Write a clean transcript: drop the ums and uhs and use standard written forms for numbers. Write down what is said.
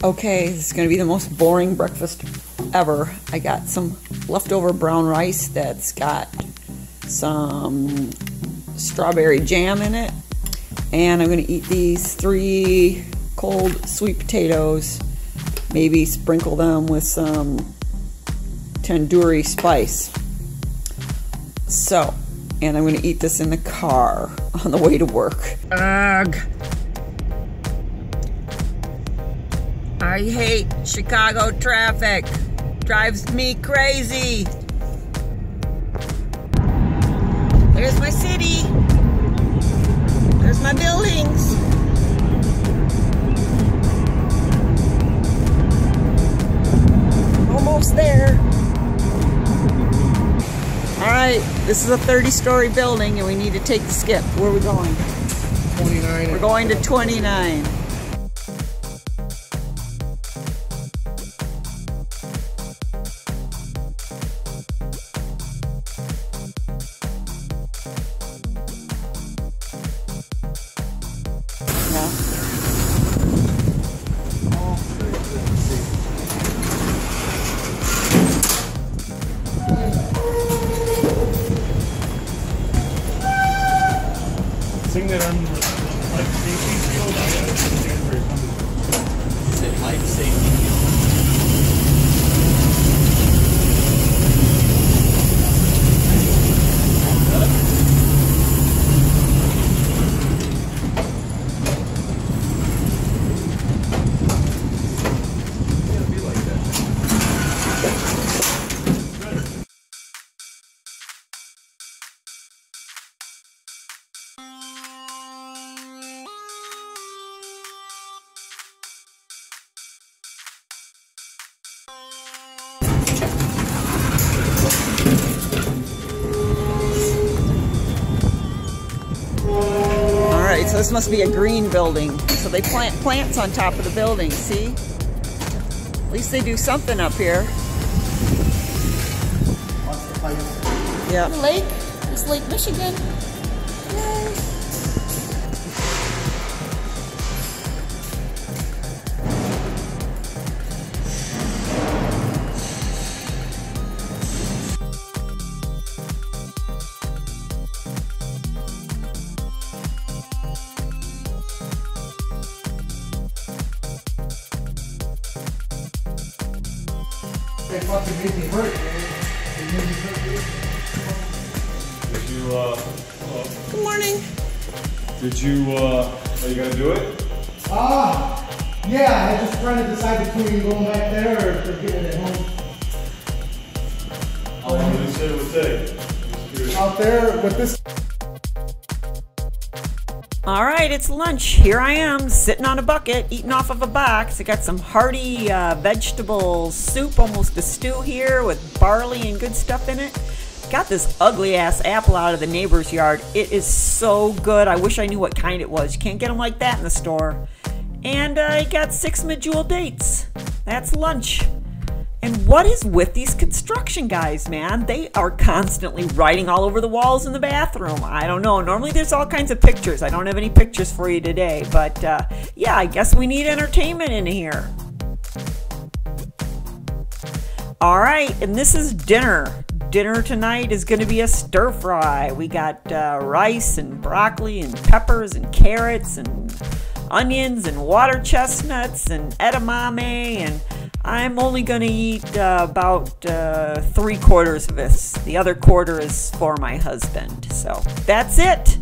Okay, this is going to be the most boring breakfast ever. I got some leftover brown rice that's got some strawberry jam in it. And I'm going to eat these 3 cold sweet potatoes. Maybe sprinkle them with some tandoori spice. So, and I'm going to eat this in the car on the way to work. Ugh. I hate Chicago traffic. Drives me crazy. There's my city. There's my buildings. Almost there. Alright, this is a 30-story building and we need to take the skip. Where are we going? 29. We're going to 29. Sing that on life safety field. I understand where you're coming from. Is it life safety field? It'll be like that. Alright, so this must be a green building. So they plant plants on top of the building, see? At least they do something up here. Yeah. The lake is Lake Michigan. Yay. They fucking made me hurt, man. Did you, Good morning. Did you, are you gonna do it? Yeah, I just trying to decide between going back there or getting it at home. How long did you say it would take? Just curious. Out there with this. All right, it's lunch. Here I am, sitting on a bucket, eating off of a box. I got some hearty vegetable soup, almost a stew here with barley and good stuff in it. Got this ugly ass apple out of the neighbor's yard. It is so good. I wish I knew what kind it was. You can't get them like that in the store. And I got 6 McDougall dates. That's lunch. And what is with these construction guys, man? They are constantly writing all over the walls in the bathroom. I don't know. Normally there's all kinds of pictures. I don't have any pictures for you today. But yeah, I guess we need entertainment in here. All right, and this is dinner. Dinner tonight is going to be a stir fry. We got rice and broccoli and peppers and carrots and onions and water chestnuts and edamame, and I'm only going to eat about 3/4 of this. The other quarter is for my husband. So that's it.